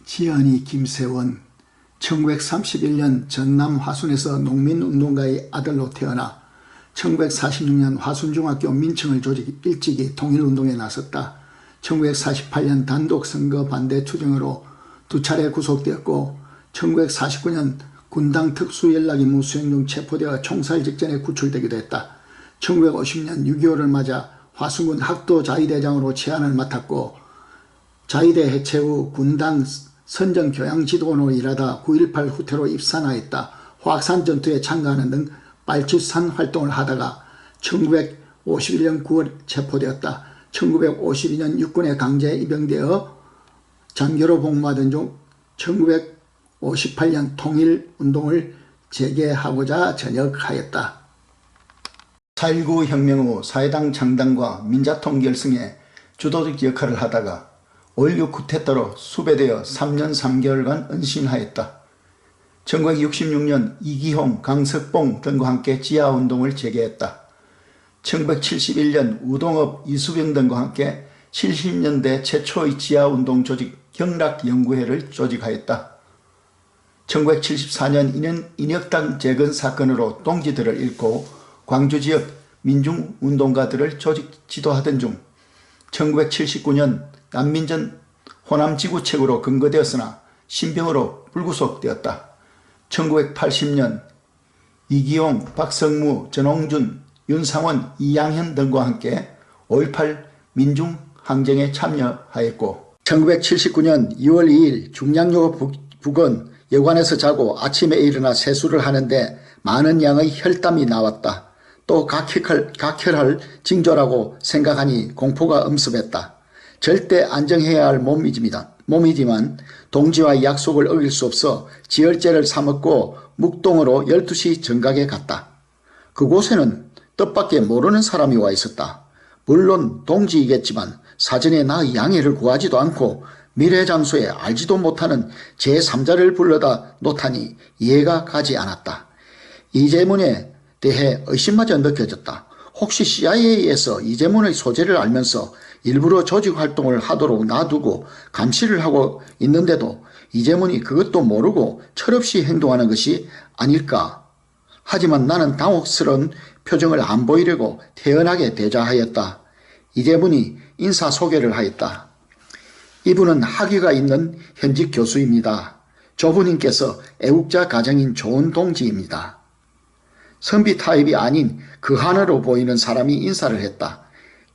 지연이 김세원 1931년 전남 화순에서 농민운동가의 아들로 태어나 1946년 화순중학교 민청을 조직 일찍이 통일운동에 나섰다. 1948년 단독선거 반대 투쟁으로 2차례 구속되었고 1949년 군당 특수연락임무 수행 중 체포되어 총살 직전에 구출되기도 했다. 1950년 6.25를 맞아 화순군 학도자위대장으로 제안을 맡았고 자위대 해체 후 군당 선정교양지도원으로 일하다 9.18 후퇴로 입산하였다. 화학산 전투에 참가하는 등 빨치산 활동을 하다가 1951년 9월 체포되었다. 1952년 육군에 강제 입영되어 장교로 복무하던 중 1958년 통일운동을 재개하고자 전역하였다. 4.19 혁명 후 사회당 창당과 민자통 결성에 주도적 역할을 하다가 5.16 쿠데타로 수배되어 3년 3개월간 은신하였다. 1966년 이기홍, 강석봉 등과 함께 지하운동을 재개했다. 1971년 우동업, 이수병 등과 함께 70년대 최초의 지하운동 조직 경락연구회를 조직하였다. 1974년 인혁당 재건 사건으로 동지들을 잃고 광주지역 민중운동가들을 조직 지도하던 중 1979년 난민전 호남지구책으로 근거되었으나 신병으로 불구속되었다. 1980년 이기용, 박성무, 전홍준, 윤상원, 이양현 등과 함께 5.18 민중항쟁에 참여하였고 1979년 2월 2일 중량로 부근 여관에서 자고 아침에 일어나 세수를 하는데 많은 양의 혈담이 나왔다. 또 각혈할 징조라고 생각하니 공포가 엄습했다. 절대 안정해야 할 몸이지만 동지와의 약속을 어길 수 없어 지혈제를 사먹고 묵동으로 12시 정각에 갔다. 그곳에는 뜻밖의 모르는 사람이 와 있었다. 물론 동지이겠지만 사전에 나의 양해를 구하지도 않고 미래 장소에 알지도 못하는 제3자를 불러다 놓다니 이해가 가지 않았다. 이재문에 대해 의심마저 느껴졌다. 혹시 CIA에서 이재문의 소재를 알면서 일부러 조직활동을 하도록 놔두고 감시를 하고 있는데도 이재문이 그것도 모르고 철없이 행동하는 것이 아닐까. 하지만 나는 당혹스러운 표정을 안 보이려고 태연하게 대자하였다. 이재문이 인사소개를 하였다. 이분은 학위가 있는 현직 교수입니다. 조부님께서 애국자 가정인 좋은 동지입니다. 선비 타입이 아닌 그 하나로 보이는 사람이 인사를 했다.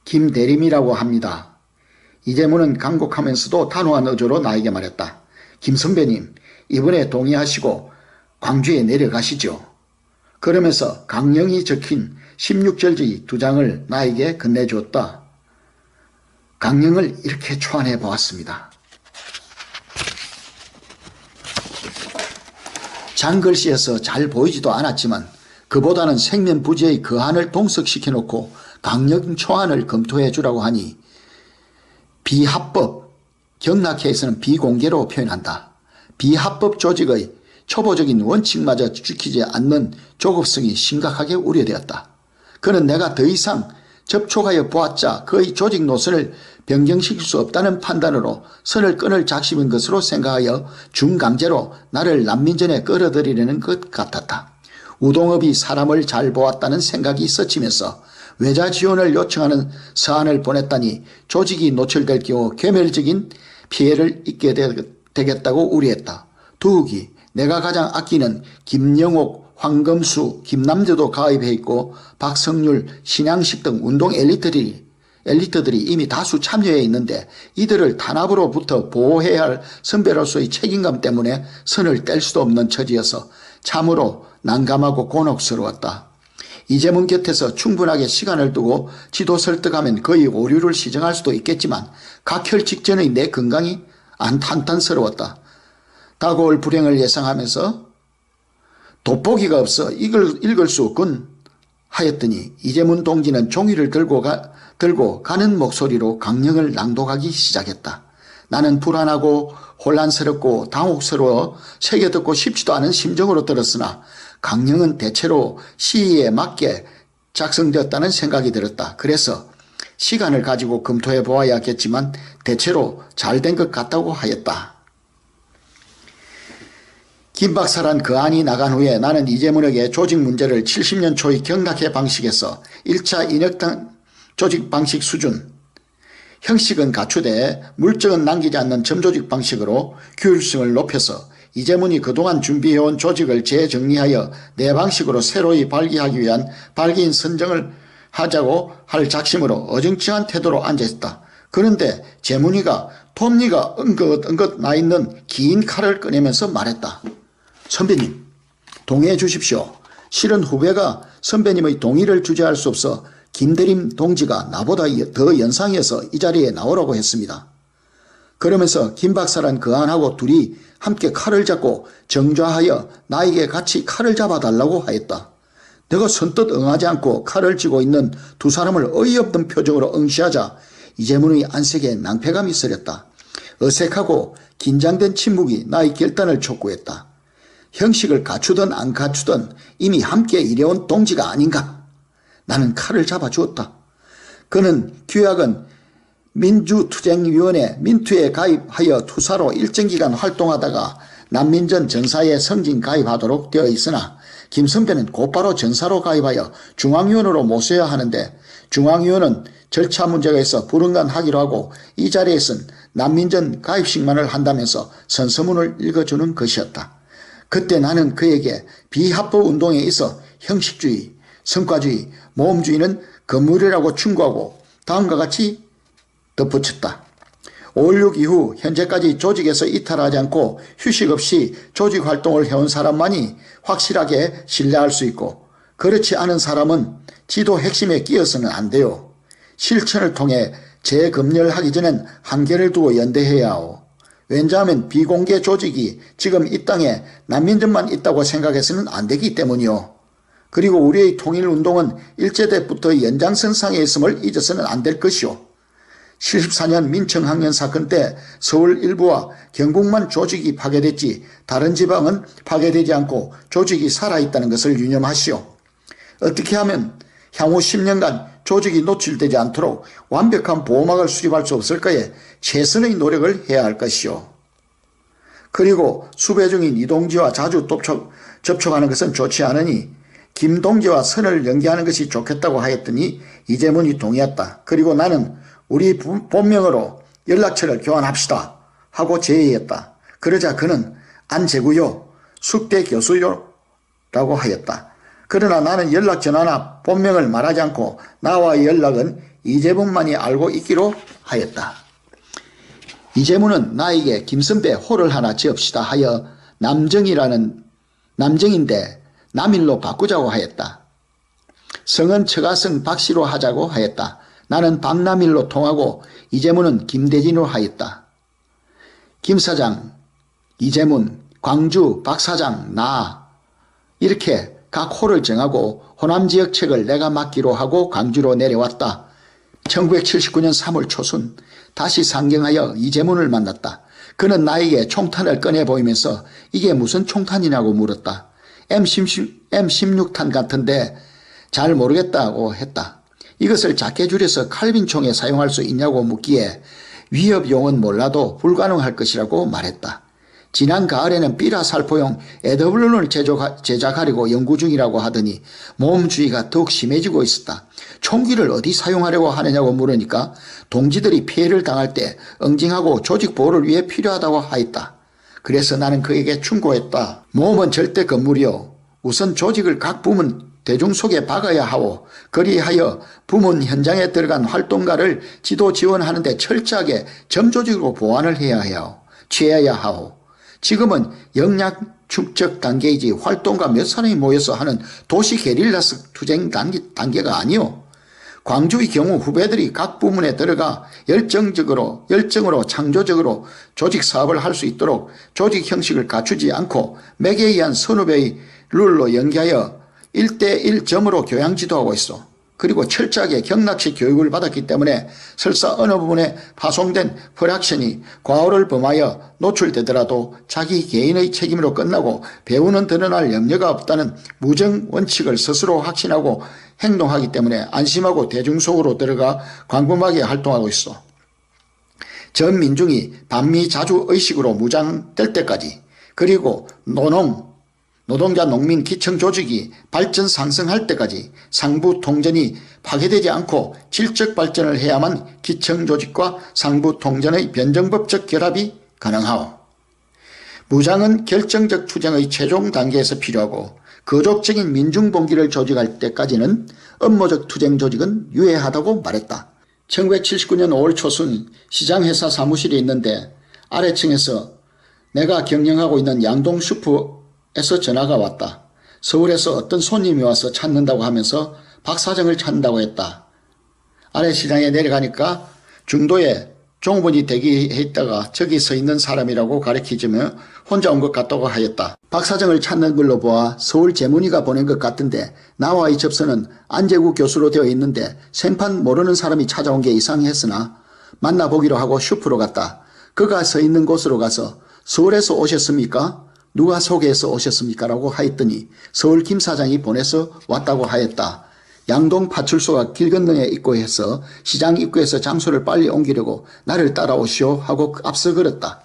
김대림이라고 합니다. 이재문은 간곡하면서도 단호한 어조로 나에게 말했다. 김 선배님, 이번에 동의하시고 광주에 내려가시죠. 그러면서 강령이 적힌 16절지 2장을 나에게 건네주었다. 강령을 이렇게 초안해 보았습니다. 장글씨에서 잘 보이지도 않았지만 그보다는 생면부지의 거한을 동석시켜 놓고 강령 초안을 검토해 주라고 하니 비합법, 경락회에서는 비공개로 표현한다. 비합법 조직의 초보적인 원칙마저 지키지 않는 조급성이 심각하게 우려되었다. 그는 내가 더 이상 접촉하여 보았자 그의 조직 노선을 변경시킬 수 없다는 판단으로 선을 끊을 작심인 것으로 생각하여 중강제로 나를 난민전에 끌어들이려는 것 같았다. 우동업이 사람을 잘 보았다는 생각이 스치면서 외자 지원을 요청하는 서한을 보냈다니 조직이 노출될 경우 괴멸적인 피해를 입게 되겠다고 우려했다. 두욱이 내가 가장 아끼는 김영옥, 황금수, 김남재도 가입해 있고 박성률, 신양식 등 운동 엘리트들이 이미 다수 참여해 있는데 이들을 탄압으로부터 보호해야 할 선배로서의 책임감 때문에 선을 뗄 수도 없는 처지여서 참으로 난감하고 곤혹스러웠다. 이재문 곁에서 충분하게 시간을 두고 지도 설득하면 그의 오류를 시정할 수도 있겠지만 각혈 직전의 내 건강이 한탄스러웠다. 다가올 불행을 예상하면서 돋보기가 없어 읽을 수 없군 하였더니 이재문 동지는 종이를 들고 가는 목소리로 강령을 낭독하기 시작했다. 나는 불안하고 혼란스럽고 당혹스러워 새겨듣고 싶지도 않은 심정으로 들었으나 강령은 대체로 시의에 맞게 작성되었다는 생각이 들었다. 그래서 시간을 가지고 검토해 보아야겠지만 대체로 잘 된 것 같다고 하였다. 김 박사란 그 안이 나간 후에 나는 이재문에게 조직 문제를 70년 초의 경락회 방식에서 1차 인혁당 조직 방식 수준, 형식은 갖추되 물정은 남기지 않는 점조직 방식으로 규율성을 높여서 이재문이 그동안 준비해온 조직을 재정리하여 내 방식으로 새로이 발기하기 위한 발기인 선정을 하자고 할 작심으로 어정쩡한 태도로 앉아있다. 그런데 재문이가 톱니가 엉긋엉긋 나있는 긴 칼을 꺼내면서 말했다. 선배님, 동의해 주십시오. 실은 후배가 선배님의 동의를 주저할 수 없어 김대림 동지가 나보다 더 연상해서 이 자리에 나오라고 했습니다. 그러면서 김 박사란 그 안하고 둘이 함께 칼을 잡고 정좌하여 나에게 같이 칼을 잡아달라고 하였다. 내가 선뜻 응하지 않고 칼을 쥐고 있는 두 사람을 어이없는 표정으로 응시하자 이재문의 안색에 낭패감이 서렸다. 어색하고 긴장된 침묵이 나의 결단을 촉구했다. 형식을 갖추든 안 갖추든 이미 함께 일해온 동지가 아닌가. 나는 칼을 잡아주었다. 그는 규약은 민주투쟁위원회 민투에 가입하여 투사로 일정 기간 활동하다가 난민전 전사에 성진 가입하도록 되어 있으나 김 선배는 곧바로 전사로 가입하여 중앙위원으로 모셔야 하는데 중앙위원은 절차 문제가 있어 불응간하기로 하고 이 자리에선 난민전 가입식만을 한다면서 선서문을 읽어주는 것이었다. 그때 나는 그에게 비합법 운동에 있어 형식주의, 성과주의, 모험주의는 건물이라고 충고하고 다음과 같이 덧붙였다. 5.16 이후 현재까지 조직에서 이탈하지 않고 휴식 없이 조직 활동을 해온 사람만이 확실하게 신뢰할 수 있고 그렇지 않은 사람은 지도 핵심에 끼어서는 안 돼요. 실천을 통해 재검열하기 전엔 한계를 두고 연대해야 하오. 왜냐하면 비공개 조직이 지금 이 땅에 난민전만 있다고 생각해서는 안 되기 때문이요. 그리고 우리의 통일운동은 일제때부터 연장선상에 있음을 잊어서는 안 될 것이요. 74년 민청학년 사건 때 서울 일부와 경북만 조직이 파괴됐지 다른 지방은 파괴되지 않고 조직이 살아있다는 것을 유념하시오. 어떻게 하면 향후 10년간 조직이 노출되지 않도록 완벽한 보호막을 수립할 수 없을까에 최선의 노력을 해야 할 것이오. 그리고 수배 중인 이동지와 자주 접촉하는 것은 좋지 않으니 김동지와 선을 연기하는 것이 좋겠다고 하였더니 이재문이 동의했다. 그리고 나는 우리 본명으로 연락처를 교환합시다 하고 제의했다. 그러자 그는 안재구요, 숙대 교수요 라고 하였다. 그러나 나는 연락전화나 본명을 말하지 않고 나와의 연락은 이재문만이 알고 있기로 하였다. 이재문은 나에게 김선배 호를 하나 지읍시다 하여 남정인데 남일로 바꾸자고 하였다. 성은 처가성 박씨로 하자고 하였다. 나는 박남일로 통하고 이재문은 김대진으로 하였다. 김 사장, 이재문, 광주, 박 사장, 나 이렇게 각 호를 정하고 호남지역 책을 내가 맡기로 하고 광주로 내려왔다. 1979년 3월 초순 다시 상경하여 이재문을 만났다. 그는 나에게 총탄을 꺼내 보이면서 이게 무슨 총탄이냐고 물었다. M16탄 같은데 잘 모르겠다고 했다. 이것을 작게 줄여서 칼빈총에 사용할 수 있냐고 묻기에 위협용은 몰라도 불가능할 것이라고 말했다. 지난 가을에는 삐라 살포용 AW를 제작하려고 연구 중이라고 하더니 모험주의가 더욱 심해지고 있었다. 총기를 어디 사용하려고 하느냐고 물으니까 동지들이 피해를 당할 때 응징하고 조직 보호를 위해 필요하다고 하였다. 그래서 나는 그에게 충고했다. 모험은 절대 건물이요. 우선 조직을 각 부문 대중 속에 박아야 하오. 그리하여 부문 현장에 들어간 활동가를 지도 지원하는 데 철저하게 점조직으로 보완을 취해야 하오. 지금은 역량 축적 단계이지 활동가 몇 사람이 모여서 하는 도시 게릴라스 투쟁 단계가 아니오. 광주의 경우 후배들이 각 부문에 들어가 열정으로 창조적으로 조직 사업을 할 수 있도록 조직 형식을 갖추지 않고 맥에 의한 선후배의 룰로 연계하여 1대1점으로 교양 지도하고 있어. 그리고 철저하게 경락식 교육을 받았기 때문에 설사 어느 부분에 파송된 프락션이 과오를 범하여 노출되더라도 자기 개인의 책임으로 끝나고 배우는 드러날 염려가 없다는 무정 원칙을 스스로 확신하고 행동하기 때문에 안심하고 대중 속으로 들어가 광범하게 활동하고 있어. 전 민중이 반미 자주 의식으로 무장될 때까지 그리고 노동자 농민 기청 조직이 발전 상승할 때까지 상부 통전이 파괴되지 않고 질적 발전을 해야만 기청 조직과 상부 통전의 변정법적 결합이 가능하오. 무장은 결정적 투쟁의 최종 단계에서 필요하고 거족적인 민중봉기를 조직할 때까지는 업무적 투쟁 조직은 유해하다고 말했다. 1979년 5월 초순 시장회사 사무실에 있는데 아래층에서 내가 경영하고 있는 양동 슈퍼에서 전화가 왔다. 서울에서 어떤 손님이 와서 찾는다고 하면서 박 사장을 찾는다고 했다. 아래 시장에 내려가니까 중도에 종업원이 대기해 있다가 저기 서 있는 사람이라고 가리키며 혼자 온 것 같다고 하였다. 박 사장을 찾는 걸로 보아 서울 재문이가 보낸 것 같은데 나와의 접선은 안재구 교수로 되어 있는데 생판 모르는 사람이 찾아온 게 이상했으나 만나보기로 하고 슈퍼로 갔다. 그가 서 있는 곳으로 가서 서울에서 오셨습니까? 누가 소개해서 오셨습니까? 라고 하였더니 서울 김 사장이 보내서 왔다고 하였다. 양동 파출소가 길 건너에 있고 해서 시장 입구에서 장소를 빨리 옮기려고 나를 따라오시오 하고 앞서 걸었다.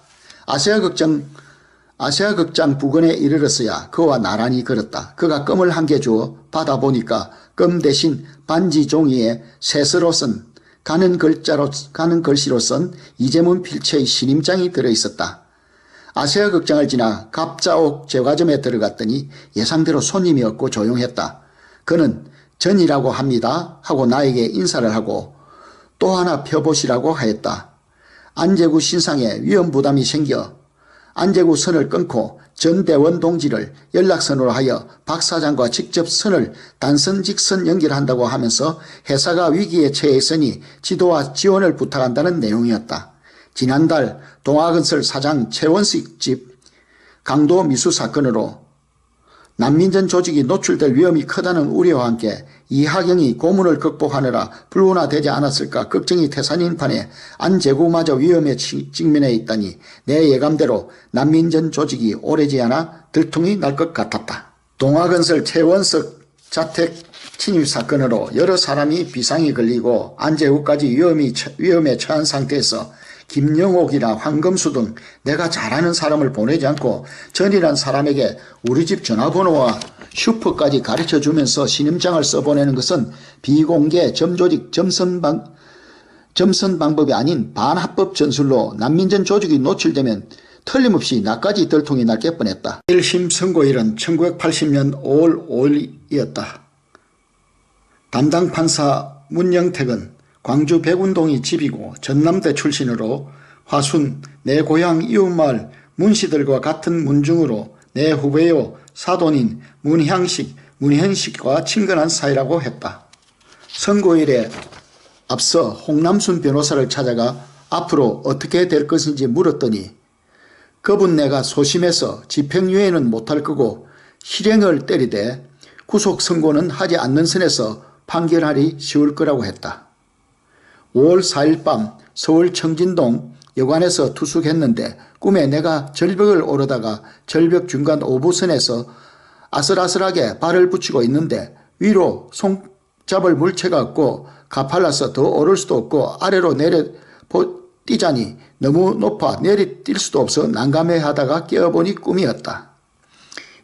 아시아극장 부근에 이르렀어야 그와 나란히 걸었다. 그가 껌을 한 개 주어 받아보니까 껌 대신 반지 종이에 새서로 쓴 가는 글씨로 쓴 이재문 필체의 신임장이 들어있었다. 아시아극장을 지나 갑자옥 제과점에 들어갔더니 예상대로 손님이 없고 조용했다. 그는 전이라고 합니다 하고 나에게 인사를 하고 또 하나 펴보시라고 하였다. 안재구 신상에 위험부담이 생겨 안재구 선을 끊고 전대원 동지를 연락선으로 하여 박 사장과 직접 선을 단선직선 연결한다고 하면서 회사가 위기에 처해 있으니 지도와 지원을 부탁한다는 내용이었다. 지난달 동아건설 사장 최원식 집 강도 미수 사건으로 난민전 조직이 노출될 위험이 크다는 우려와 함께 이하경이 고문을 극복하느라 불운하되지 않았을까 걱정이 태산인 판에 안재구마저 위험에 직면해 있다니 내 예감대로 난민전 조직이 오래지 않아 들통이 날 것 같았다. 동아건설 최원석 자택 침입 사건으로 여러 사람이 비상이 걸리고 안재구까지 위험에 처한 상태에서 김영옥이나 황금수 등 내가 잘 아는 사람을 보내지 않고 전이란 사람에게 우리 집 전화번호와 슈퍼까지 가르쳐주면서 신임장을 써보내는 것은 비공개 점조직 점선 방법이 아닌 반합법 전술로 난민전 조직이 노출되면 틀림없이 나까지 들통이 날 게 뻔했다. 1심 선고일은 1980년 5월 5일이었다. 담당 판사 문영택은 광주 백운동이 집이고 전남대 출신으로 화순 내 고향 이웃마을 문씨들과 같은 문중으로 내 후배요 사돈인 문현식과 친근한 사이라고 했다. 선고일에 앞서 홍남순 변호사를 찾아가 앞으로 어떻게 될 것인지 물었더니 그분 내가 소심해서 집행유예는 못할 거고 실형을 때리되 구속선고는 하지 않는 선에서 판결하기 쉬울 거라고 했다. 5월 4일 밤 서울 청진동 여관에서 투숙했는데 꿈에 내가 절벽을 오르다가 절벽 중간 오부선에서 아슬아슬하게 발을 붙이고 있는데 위로 손잡을 물체가 없고 가팔라서 더 오를 수도 없고 아래로 내려 뛰자니 너무 높아 내리뛸 수도 없어 난감해하다가 깨어보니 꿈이었다.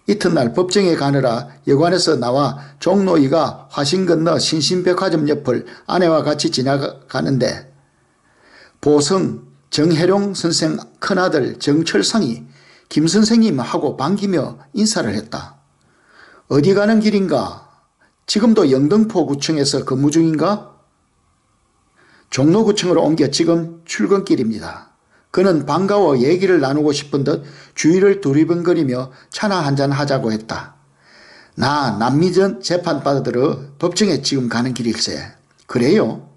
이튿날 법정에 가느라 여관에서 나와 종로이가 화신 건너 신신백화점 옆을 아내와 같이 지나가는데 보성 정혜룡 선생 큰아들 정철상이 김 선생님 하고 반기며 인사를 했다. 어디 가는 길인가? 지금도 영등포구청에서 근무 중인가? 종로구청으로 옮겨 지금 출근길입니다. 그는 반가워 얘기를 나누고 싶은 듯 주위를 두리번거리며 차나 한잔 하자고 했다. 나 남미전 재판 받아들어 법정에 지금 가는 길일세. 그래요?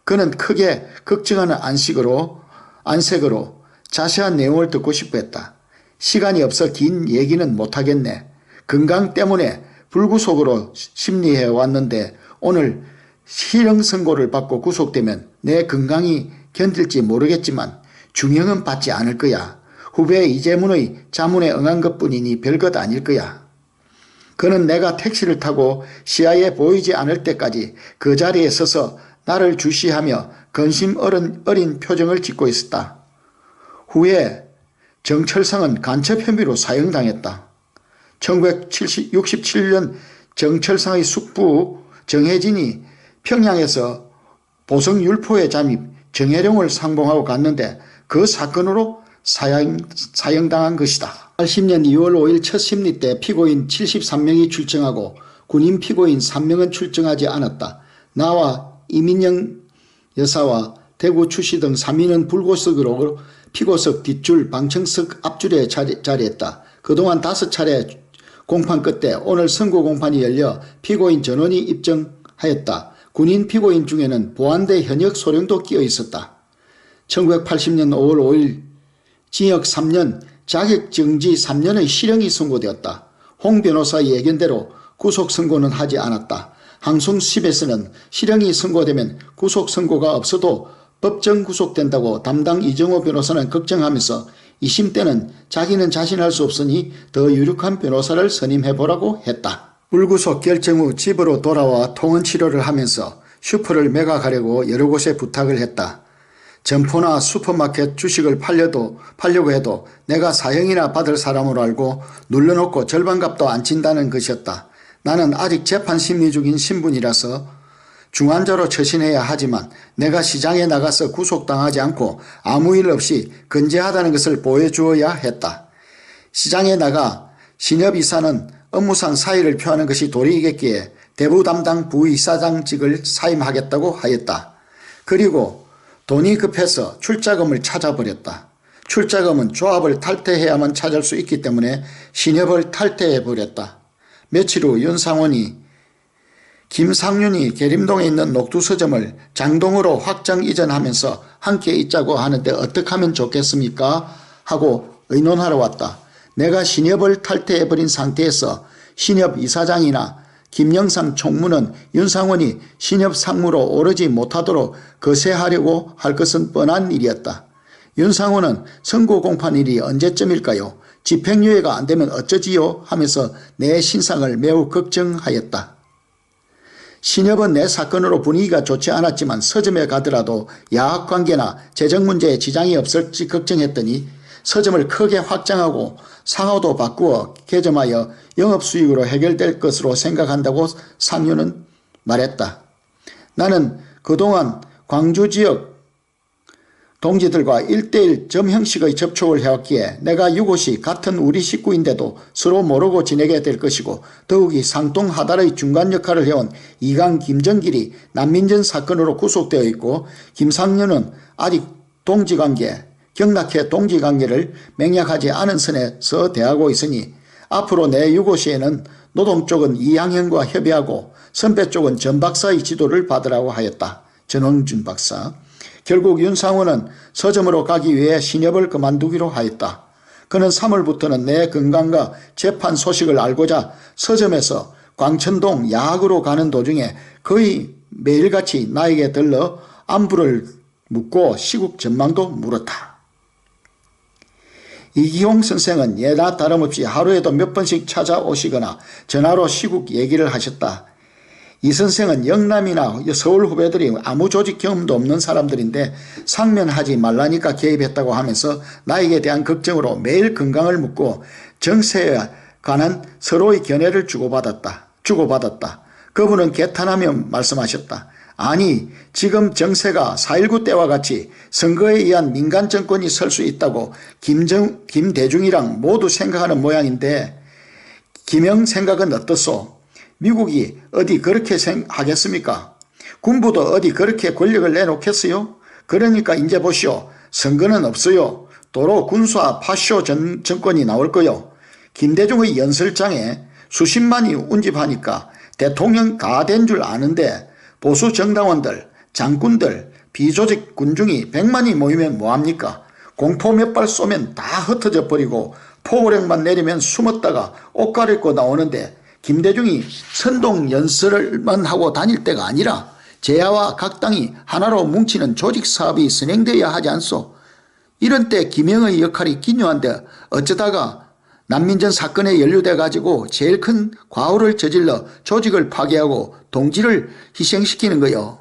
그는 크게 걱정하는 안색으로 자세한 내용을 듣고 싶어 했다. 시간이 없어 긴 얘기는 못하겠네. 건강 때문에 불구속으로 심리해 왔는데 오늘 실형 선고를 받고 구속되면 내 건강이 견딜지 모르겠지만 중형은 받지 않을 거야. 후배 이재문의 자문에 응한 것뿐이니 별것 아닐 거야. 그는 내가 택시를 타고 시야에 보이지 않을 때까지 그 자리에 서서 나를 주시하며 근심 어린 표정을 짓고 있었다. 후에 정철상은 간첩 혐의로 사형당했다. 1967년 정철상의 숙부 정혜진이 평양에서 보성율포에 잠입 정혜룡을 상봉하고 갔는데 그 사건으로 사형당한 것이다. 80년 2월 5일 첫 심리 때 피고인 73명이 출정하고 군인 피고인 3명은 출정하지 않았다. 나와 이민영 여사와 대구 추시 등 3인은 불구석으로 피고석 뒷줄 방청석 앞줄에 자리했다. 그동안 5차례 공판 끝에 오늘 선고 공판이 열려 피고인 전원이 입증하였다. 군인 피고인 중에는 보안대 현역 소령도 끼어 있었다. 1980년 5월 5일 징역 3년, 자격정지 3년의 실형이 선고되었다. 홍 변호사의 예견대로 구속선고는 하지 않았다. 항소심에서는 실형이 선고되면 구속선고가 없어도 법정 구속된다고 담당 이정호 변호사는 걱정하면서 2심 때는 자기는 자신할 수 없으니 더 유력한 변호사를 선임해보라고 했다. 불구속 결정 후 집으로 돌아와 통원 치료를 하면서 슈퍼를 매각하려고 여러 곳에 부탁을 했다. 점포나 슈퍼마켓 주식을 팔려고 해도 내가 사형이나 받을 사람으로 알고 눌러놓고 절반값도 안 친다는 것이었다. 나는 아직 재판 심리 중인 신분이라서 중환자로 처신해야 하지만 내가 시장에 나가서 구속당하지 않고 아무 일 없이 건재하다는 것을 보여주어야 했다. 시장에 나가 신협이사는 업무상 사의를 표하는 것이 도리이겠기에 대부 담당 부이사장직을 사임하겠다고 하였다. 그리고 돈이 급해서 출자금을 찾아버렸다. 출자금은 조합을 탈퇴해야만 찾을 수 있기 때문에 신협을 탈퇴해버렸다. 며칠 후 윤상원이 김상윤이 계림동에 있는 녹두서점을 장동으로 확장 이전하면서 함께 있자고 하는데 어떻게 하면 좋겠습니까? 하고 의논하러 왔다. 내가 신협을 탈퇴해버린 상태에서 신협 이사장이나 김영삼 총무는 윤상원이 신협 상무로 오르지 못하도록 거세하려고 할 것은 뻔한 일이었다. 윤상원은 선고 공판일이 언제쯤일까요? 집행유예가 안 되면 어쩌지요? 하면서 내 신상을 매우 걱정하였다. 신협은 내 사건으로 분위기가 좋지 않았지만 서점에 가더라도 야학관계나 재정문제에 지장이 없을지 걱정했더니 서점을 크게 확장하고 상호도 바꾸어 개점하여 영업수익으로 해결될 것으로 생각한다고 상윤은 말했다. 나는 그동안 광주 지역 동지들과 1:1 점 형식의 접촉을 해왔기에 내가 이곳이 같은 우리 식구인데도 서로 모르고 지내게 될 것이고 더욱이 상동 하달의 중간 역할을 해온 이강 김정길이 난민전 사건으로 구속되어 있고 김상윤은 아직 동지관계 경락해 동지관계를 맹약하지 않은 선에서 대하고 있으니 앞으로 내 유고시에는 노동 쪽은 이양현과 협의하고 선배 쪽은 전 박사의 지도를 받으라고 하였다. 전홍준 박사. 결국 윤상원은 서점으로 가기 위해 신협을 그만두기로 하였다. 그는 3월부터는 내 건강과 재판 소식을 알고자 서점에서 광천동 야학으로 가는 도중에 거의 매일같이 나에게 들러 안부를 묻고 시국 전망도 물었다. 이기홍 선생은 예나 다름없이 하루에도 몇 번씩 찾아오시거나 전화로 시국 얘기를 하셨다. 이 선생은 영남이나 서울 후배들이 아무 조직 경험도 없는 사람들인데 상면하지 말라니까 개입했다고 하면서 나에게 대한 걱정으로 매일 건강을 묻고 정세에 관한 서로의 견해를 주고받았다. 그분은 개탄하며 말씀하셨다. 아니, 지금 정세가 4.19 때와 같이 선거에 의한 민간 정권이 설 수 있다고 김대중이랑 모두 생각하는 모양인데 김영 생각은 어떻소? 미국이 어디 그렇게 하겠습니까? 군부도 어디 그렇게 권력을 내놓겠어요? 그러니까 이제 보시오. 선거는 없어요. 도로 군수와 파쇼 정권이 나올 거요. 김대중의 연설장에 수십만이 운집하니까 대통령 다 된 줄 아는데 보수 정당원들, 장군들, 비조직 군중이 100만이 모이면 뭐합니까? 공포 몇 발 쏘면 다 흩어져 버리고 포고령만 내리면 숨었다가 옷 갈아입고 나오는데 김대중이 선동 연설만 하고 다닐 때가 아니라 제야와 각 당이 하나로 뭉치는 조직 사업이 선행되어야 하지 않소. 이런 때 김영의 역할이 기묘한데 어쩌다가 난민전 사건에 연루돼 가지고 제일 큰 과오를 저질러 조직을 파괴하고 동지를 희생시키는 거요.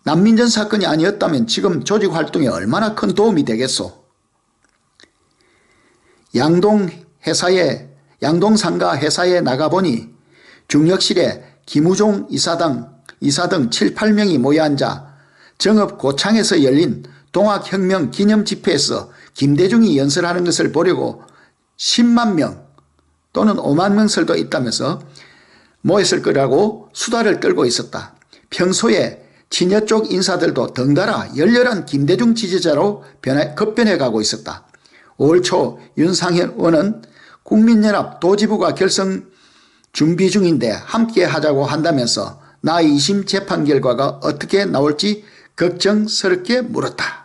난민전 사건이 아니었다면 지금 조직 활동에 얼마나 큰 도움이 되겠소. 양동상가 회사에 나가보니 중역실에 김우종 이사 등 7, 8명이 모여앉아 정읍 고창에서 열린 동학혁명 기념집회에서 김대중이 연설하는 것을 보려고 10만 명 또는 5만 명설도 있다면서 모였을 거라고 수다를 떨고 있었다. 평소에 친여 쪽 인사들도 덩달아 열렬한 김대중 지지자로 급변해가고 있었다. 5월 초 윤상현 의원은 국민연합 도지부가 결성 준비 중인데 함께 하자고 한다면서 나 2심 재판 결과가 어떻게 나올지 걱정스럽게 물었다.